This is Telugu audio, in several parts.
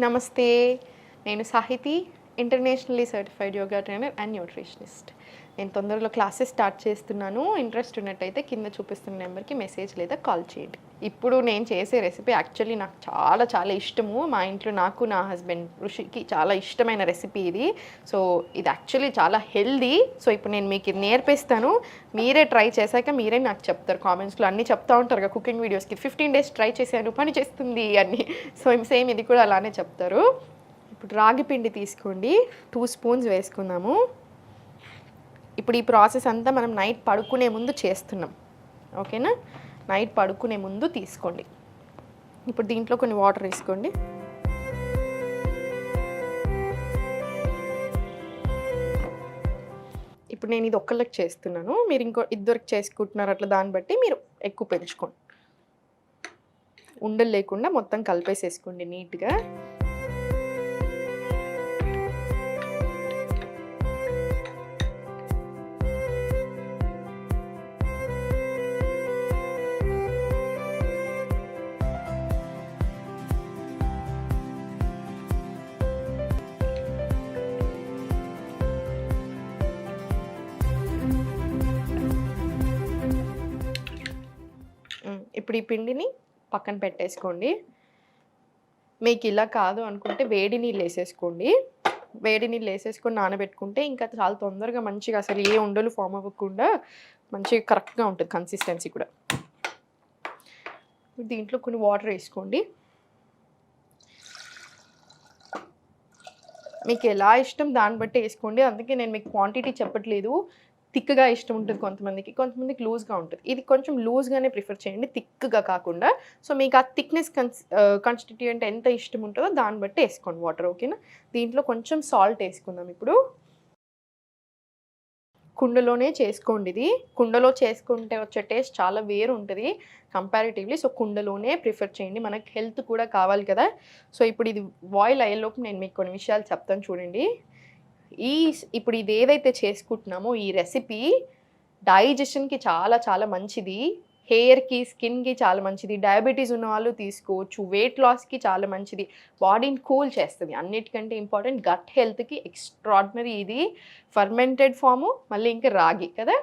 నమస్తే, నేను Sahiti, internationally certified yoga trainer and nutritionist. నేను తొందరలో క్లాసెస్ స్టార్ట్ చేస్తున్నాను. ఇంట్రెస్ట్ ఉన్నట్టయితే కింద చూపిస్తున్న నెంబర్కి మెసేజ్ లేదా కాల్ చేయండి. ఇప్పుడు నేను చేసే రెసిపీ యాక్చువల్లీ నాకు చాలా చాలా ఇష్టము. మా ఇంట్లో నాకు, నా హస్బెండ్ ఋషికి చాలా ఇష్టమైన రెసిపీ ఇది. సో ఇది యాక్చువల్లీ చాలా హెల్దీ. సో ఇప్పుడు నేను మీకు ఇది నేర్పిస్తాను. మీరే ట్రై చేశాక మీరే నాకు చెప్తారు. కామెంట్స్లో అన్నీ చెప్తూ ఉంటారు కదా కుకింగ్ వీడియోస్కి, 15 days ట్రై చేశాను పని చేస్తుంది అని. సో సేమ్ ఇది కూడా అలానే చెప్తారు. ఇప్పుడు రాగి పిండి తీసుకోండి, 2 spoons వేసుకుందాము. ఇప్పుడు ఈ ప్రాసెస్ అంతా మనం నైట్ పడుకునే ముందు చేస్తున్నాం, ఓకేనా? నైట్ పడుకునే ముందు తీసుకోండి. ఇప్పుడు దీంట్లో కొన్ని వాటర్ వేసుకోండి. ఇప్పుడు నేను ఇది ఒక్కళ్ళకి చేస్తున్నాను, మీరు ఇంకో ఇద్దరికి చేసుకుంటున్నారు, అట్లా దాన్ని బట్టి మీరు ఎక్కువ పెంచుకోండి. ఉండలు లేకుండా మొత్తం కలిపేసేసుకోండి నీట్గా. ఇప్పుడు ఈ పిండిని పక్కన పెట్టేసుకోండి. మీకు ఇలా కాదు అనుకుంటే వేడి నీళ్ళు వేసేసుకోండి. వేడి నీళ్ళు వేసేసుకొని నానబెట్టుకుంటే ఇంకా చాలా తొందరగా మంచిగా అసలు ఏ ఉండలు ఫామ్ అవ్వకుండా మంచిగా కరెక్ట్గా ఉంటుంది కన్సిస్టెన్సీ కూడా. దీంట్లో కొన్ని వాటర్ వేసుకోండి. మీకు ఎలా ఇష్టం దాన్ని బట్టి వేసుకోండి. అందుకే నేను మీకు క్వాంటిటీ చెప్పట్లేదు. థిక్గా ఇష్టం ఉంటుంది కొంతమందికి లూజ్గా ఉంటుంది. ఇది కొంచెం లూజ్గానే ప్రిఫర్ చేయండి, థిక్గా కాకుండా. సో మీకు ఆ థిక్నెస్ కాన్స్టిట్యూయెంట్ ఎంత ఇష్టం ఉంటుందో దాన్ని బట్టి వేసుకోండి వాటర్, ఓకేనా? దీంట్లో కొంచెం సాల్ట్ వేసుకుందాం. ఇప్పుడు కుండలోనే చేసుకోండి. ఇది కుండలో చేసుకుంటే వచ్చే టేస్ట్ చాలా వేరు ఉంటుంది కంపారిటివ్లీ. సో కుండలోనే ప్రిఫర్ చేయండి, మనకి హెల్త్ కూడా కావాలి కదా. సో ఇప్పుడు ఇది బాయిల్ అయ్యేలోపు నేను మీకు కొన్ని విషయాలు చెప్తాను చూడండి. ఇప్పుడు ఇది ఏదైతే చేసుకుంటున్నామో ఈ రెసిపీ డైజెషన్కి చాలా చాలా మంచిది, హెయిర్కి, స్కిన్కి చాలా మంచిది, డయాబెటీస్ ఉన్న వాళ్ళు తీసుకోవచ్చు, వెయిట్ లాస్కి చాలా మంచిది, బాడీని కూల్ చేస్తుంది. అన్నిటికంటే ఇంపార్టెంట్ గట్ హెల్త్కి ఎక్స్ట్రాడినరీ ఇది. ఫర్మెంటెడ్ ఫాము, మళ్ళీ ఇంకా రాగి కదా.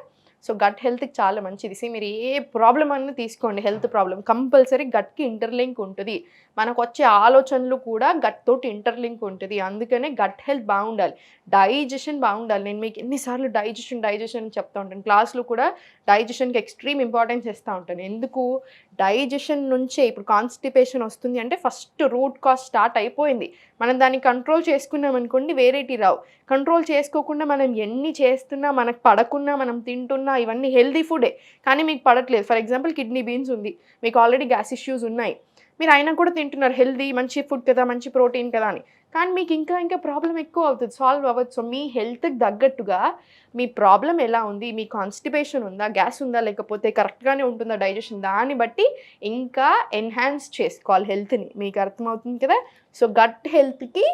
సో గట్ హెల్త్కి చాలా మంచిది. మీరు ఏ ప్రాబ్లం అన్నా తీసుకోండి, హెల్త్ ప్రాబ్లం కంపల్సరీ గట్కి ఇంటర్లింక్ ఉంటుంది. మనకు వచ్చే ఆలోచనలు కూడా గట్ తోటి ఇంటర్లింక్ ఉంటుంది. అందుకనే గట్ హెల్త్ బాగుండాలి, డైజెషన్ బాగుండాలి. నేను మీకు ఎన్నిసార్లు డైజెషన్ చెప్తూ ఉంటాను. క్లాస్లో కూడా డైజెషన్కి ఎక్స్ట్రీమ్ ఇంపార్టెన్స్ ఇస్తూ ఉంటాను. ఎందుకు? డైజెషన్ నుంచే ఇప్పుడు కాన్స్టిపేషన్ వస్తుంది అంటే ఫస్ట్ రూట్ కాజ్ స్టార్ట్ అయిపోయింది. మనం దాన్ని కంట్రోల్ చేసుకున్నాం అనుకోండి, వేరేటి రావు. కంట్రోల్ చేసుకోకుండా మనం ఎన్ని చేస్తున్నా, మనకు పడకున్నా, మనం తింటున్నా, ఇవన్నీ హెల్దీ ఫుడే కానీ మీకు పడట్లేదు. ఫర్ ఎగ్జాంపుల్ కిడ్నీ బీన్స్ ఉంది, మీకు ఆల్రెడీ గ్యాస్ ఇష్యూస్ ఉన్నాయి, మీరు అయినా కూడా తింటున్నారు, హెల్దీ మంచి ఫుడ్ కదా, మంచి ప్రోటీన్ కదా అని. కానీ మీకు ఇంకా ప్రాబ్లం ఎక్కువ అవుతుంది, సాల్వ్ అవ్వదు. సో మీ హెల్త్కి తగ్గట్టుగా మీ ప్రాబ్లం ఎలా ఉంది, మీ కాన్స్టిపేషన్ ఉందా, గ్యాస్ ఉందా, లేకపోతే కరెక్ట్గానే ఉంటుందా డైజెషన్, దాన్ని బట్టి ఇంకా ఎన్హాన్స్ చేసుకోవాలి హెల్త్ని. మీకు అర్థమవుతుంది కదా. సో గట్ హెల్త్కి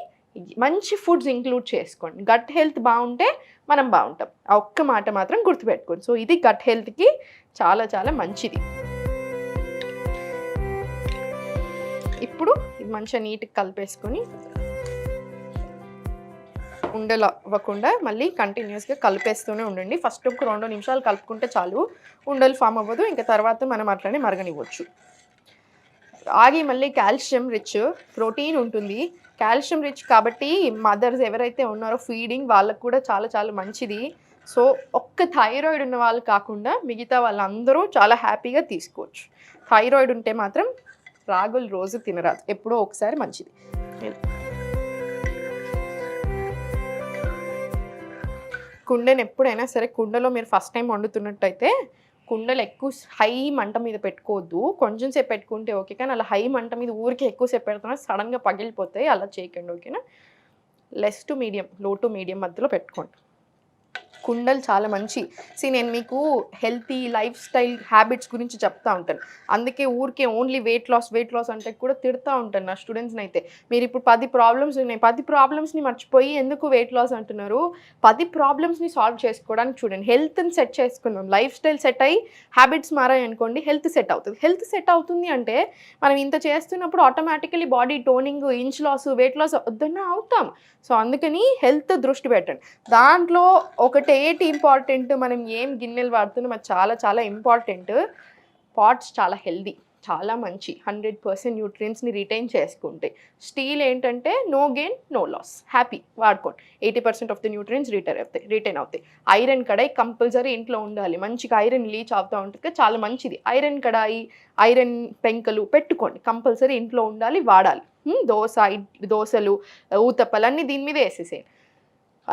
మంచి ఫుడ్స్ ఇంక్లూడ్ చేసుకోండి. గట్ హెల్త్ బాగుంటే మనం బాగుంటాం. ఆ ఒక్క మాట మాత్రం గుర్తుపెట్టుకోండి. సో ఇది గట్ హెల్త్కి చాలా చాలా మంచిది. ఇప్పుడు ఇది మంచిగా నీట్గా కలిపేసుకొని ఉండలు అవ్వకుండా మళ్ళీ కంటిన్యూస్గా కలిపేస్తూనే ఉండండి. ఫస్ట్ ఒక 2 నిమిషాలు కలుపుకుంటే చాలు, ఉండలు ఫామ్ అవ్వదు. ఇంకా తర్వాత మనం అట్లనే మరగనివ్వచ్చు. రాగి మళ్ళీ కాల్షియం రిచ్, ప్రోటీన్ ఉంటుంది, కాల్షియం రిచ్ కాబట్టి మదర్స్ ఎవరైతే ఉన్నారో ఫీడింగ్ వాళ్ళకు కూడా చాలా చాలా మంచిది. సో ఒక్క థైరాయిడ్ ఉన్న వాళ్ళు కాకుండా మిగతా వాళ్ళందరూ చాలా హ్యాపీగా తీసుకోవచ్చు. థైరాయిడ్ ఉంటే మాత్రం రాగులు రోజు తినరాదు, ఎప్పుడో ఒకసారి మంచిది. కుండను ఎప్పుడైనా సరే, కుండలో మీరు ఫస్ట్ టైం వండుతున్నట్టయితే కుండలు ఎక్కువ హై మంట మీద పెట్టుకోవద్దు. కొంచెం సేపు పెట్టుకుంటే ఓకే, కానీ అలా హై మంట మీద ఊరికి ఎక్కువసేపు పెడుతున్నా సడన్గా పగిలిపోతాయి, అలా చేయకండి, ఓకేనా? లెస్ టు మీడియం, లో టు మీడియం మధ్యలో పెట్టుకోండి. కుండలు చాలా మంచి. నేను మీకు హెల్తీ లైఫ్ స్టైల్ హ్యాబిట్స్ గురించి చెప్తా ఉంటాను. అందుకే ఊరికే ఓన్లీ వెయిట్ లాస్ అంటే కూడా తిడతా ఉంటాను నా స్టూడెంట్స్ని అయితే. మీరు ఇప్పుడు 10 ప్రాబ్లమ్స్ ఉన్నాయి, 10 ప్రాబ్లమ్స్ని మర్చిపోయి ఎందుకు వెయిట్ లాస్ అంటున్నారు? 10 ప్రాబ్లమ్స్ని సాల్వ్ చేసుకోవడానికి చూడండి. హెల్త్ని సెట్ చేసుకున్నాం, లైఫ్ స్టైల్ సెట్ అయ్యి హ్యాబిట్స్ మారాయి అనుకోండి, హెల్త్ సెట్ అవుతుంది. హెల్త్ సెట్ అవుతుంది అంటే మనం ఇంత చేస్తున్నప్పుడు automatically body toning, inch loss, weight loss వద్దన్నా అవుతాం. సో అందుకని హెల్త్ దృష్టి పెట్టండి. దాంట్లో ఒకటేటి ఇంపార్టెంట్, మనం ఏం గిన్నెలు వాడుతున్నాం అది చాలా చాలా ఇంపార్టెంట్. పాట్స్ చాలా హెల్దీ, చాలా మంచి, 100% న్యూట్రియన్స్ని రిటైన్ చేసుకుంటాయి. స్టీల్ ఏంటంటే no gain no loss, happy వాడుకోండి. 80% ఆఫ్ ద న్యూట్రియన్స్ రిటైన్ అవుతాయి. ఐరన్ కడాయి కంపల్సరీ ఇంట్లో ఉండాలి, మంచిగా ఐరన్ లీచ్ అవుతూ ఉంటుంది, చాలా మంచిది. ఐరన్ కడాయి, ఐరన్ పెంకలు పెట్టుకోండి, కంపల్సరీ ఇంట్లో ఉండాలి, వాడాలి. దోశలు, ఊతప్పలు అన్నీ దీని మీద వేసేసేయండి.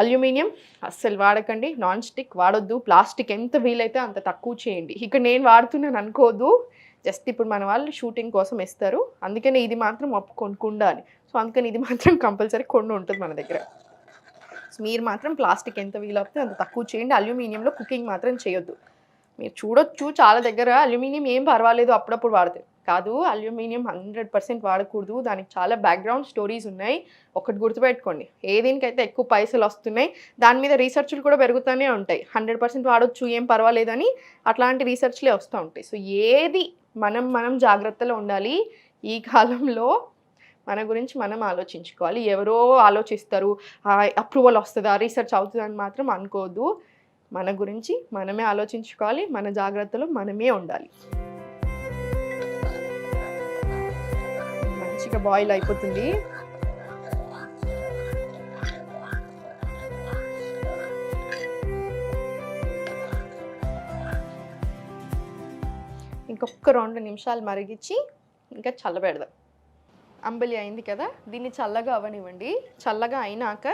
అల్యూమినియం అస్సలు వాడకండి, నాన్ స్టిక్ వాడొద్దు, ప్లాస్టిక్ ఎంత వీలైతే అంత తక్కువ చేయండి. ఇక్కడ నేను వాడుతున్నాను అనుకోదు, జస్ట్ ఇప్పుడు మన వాళ్ళు షూటింగ్ కోసం ఇస్తారు, అందుకని ఇది మాత్రం కొనుక్కుండాలి. సో అందుకని ఇది మాత్రం కంపల్సరీ కొన్ని ఉంటుంది మన దగ్గర. సో మీరు మాత్రం ప్లాస్టిక్ ఎంత వీలవుతే అంత తక్కువ చేయండి. అల్యూమినియంలో కుకింగ్ మాత్రం చేయొద్దు. మీరు చూడొచ్చు చాలా దగ్గర అల్యూమినియం ఏం పర్వాలేదు అప్పుడప్పుడు వాడతారు, కాదు అల్యూమినియం 100% వాడకూడదు. దానికి చాలా బ్యాక్గ్రౌండ్ స్టోరీస్ ఉన్నాయి. ఒకటి గుర్తుపెట్టుకోండి, ఏదేనికైతే ఎక్కువ పైసలు వస్తున్నాయి దాని మీద రీసెర్చ్లు కూడా పెరుగుతూనే ఉంటాయి. 100% వాడొచ్చు ఏం పర్వాలేదని అట్లాంటి రీసెర్చ్లే వస్తూ ఉంటాయి. సో ఏది మనం జాగ్రత్తలో ఉండాలి. ఈ కాలంలో మన గురించి మనం ఆలోచించుకోవాలి. ఎవరో ఆలోచిస్తారు, అప్రూవల్ వస్తుందా, రీసెర్చ్ అవుతుందని మాత్రం అనుకోవద్దు. మన గురించి మనమే ఆలోచించుకోవాలి, మన జాగ్రత్తలో మనమే ఉండాలి. మంచిగా బాయిల్ అయిపోతుంది. ఇంకొక 2 నిమిషాలు మరిగించి ఇంకా చల్లబెడదాం. అంబలి అయింది కదా, దీన్ని చల్లగా అవ్వనివ్వండి. చల్లగా అయినాక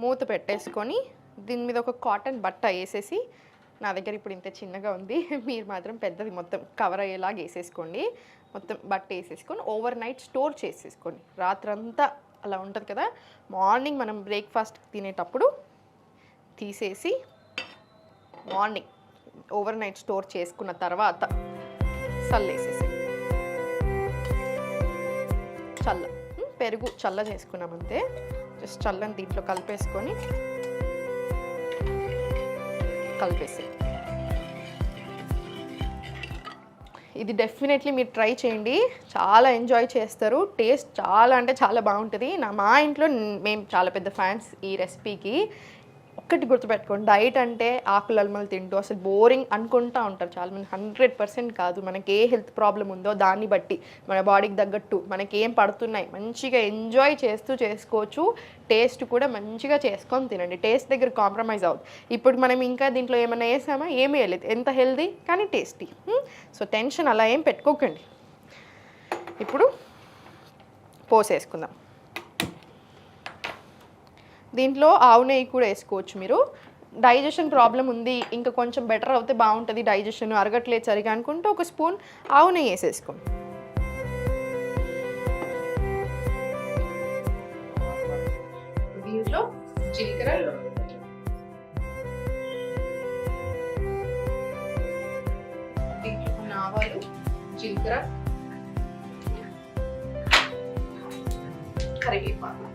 మూత పెట్టేసుకొని దీని మీద ఒక కాటన్ బట్ట వేసేసి, నా దగ్గర ఇప్పుడు ఇంత చిన్నగా ఉంది, మీరు మాత్రం పెద్దది మొత్తం కవర్ అయ్యేలాగా వేసేసుకోండి. మొత్తం బట్ట వేసేసుకొని ఓవర్ నైట్ స్టోర్ చేసేసుకోండి. రాత్రంతా అలా ఉంటుంది కదా, మార్నింగ్ మనం బ్రేక్ఫాస్ట్ తినేటప్పుడు తీసేసి మార్నింగ్ ఓవర్ నైట్ స్టోర్ చేసుకున్న తర్వాత చల్లేసేసి, చల్ల పెరుగు చల్ల చేసుకున్నామంతే. జస్ట్ చల్లని దీంట్లో కలిపేసుకొని కలిపేసి, ఇది డెఫినెట్లీ మీరు ట్రై చేయండి, చాలా ఎంజాయ్ చేస్తారు. టేస్ట్ చాలా అంటే చాలా బాగుంటుంది. మా ఇంట్లో మేము చాలా పెద్ద ఫ్యాన్స్ ఈ రెసిపీకి. ఒక్కటి గుర్తుపెట్టుకోండి, డైట్ అంటే ఆకులు అల్మలు తింటూ అసలు బోరింగ్ అనుకుంటూ ఉంటారు చాలామంది. 100% కాదు. మనకి ఏ హెల్త్ ప్రాబ్లం ఉందో దాన్ని బట్టి మన బాడీకి తగ్గట్టు మనకి ఏం పడుతున్నాయి మంచిగా ఎంజాయ్ చేస్తూ చేసుకోవచ్చు. టేస్ట్ కూడా మంచిగా చేసుకొని తినండి. టేస్ట్ దగ్గర కాంప్రమైజ్ అవుతుంది. ఇప్పుడు మనం ఇంకా దీంట్లో ఏమైనా వేసామా, ఏమీ వేయలేదు, ఎంత హెల్దీ కానీ టేస్టీ. సో టెన్షన్ అలా ఏం పెట్టుకోకండి. ఇప్పుడు పోసేసుకుందాం. దీంట్లో ఆవు నెయ్యి కూడా వేసుకోవచ్చు మీరు. డైజెషన్ ప్రాబ్లం ఉంది, ఇంకా కొంచెం బెటర్ అవుతే బాగుంటుంది, డైజెషన్ అరగట్లేదు సరిగా అనుకుంటే ఒక స్పూన్ ఆవు నెయ్యి వేసేసుకోండి. దీంట్లో జీలకర్ర, దీంట్లో కొన్ని ఆవాలు, జీలకర్ర, కరివేపాకు,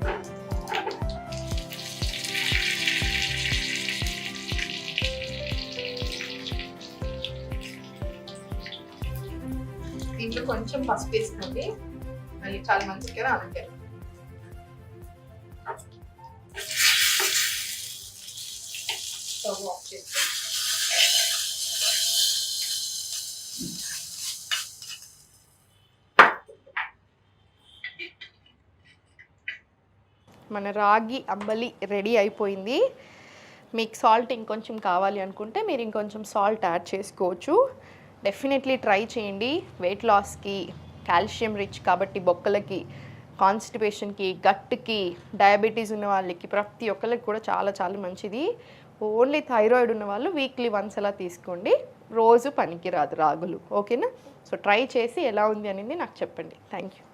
దీంట్లో కొంచెం పసుపు వేసుకోండి, మళ్ళీ చాలా మంచిది కదా అందుకే. స్టవ్ ఆఫ్ చేసుకోండి. మన రాగి అంబలి రెడీ అయిపోయింది. మీకు సాల్ట్ ఇంకొంచెం కావాలి అనుకుంటే మీరు ఇంకొంచెం సాల్ట్ యాడ్ చేసుకోవచ్చు. డెఫినెట్లీ ట్రై చేయండి. వెయిట్ లాస్కి, కాల్షియం రిచ్ కాబట్టి బొక్కలకి, కాన్స్టిపేషన్కి, గట్కి, డయాబెటీస్ ఉన్న వాళ్ళకి, ప్రతి ఒక్కరికి కూడా చాలా చాలా మంచిది. ఓన్లీ థైరాయిడ్ ఉన్న వాళ్ళు వీక్లీ వన్స్ అలా తీసుకోండి, రోజు పనికి రాదు రాగులు. ఓకేనా? సో ట్రై చేసి ఎలా ఉంది అనేది నాకు చెప్పండి. Thank you.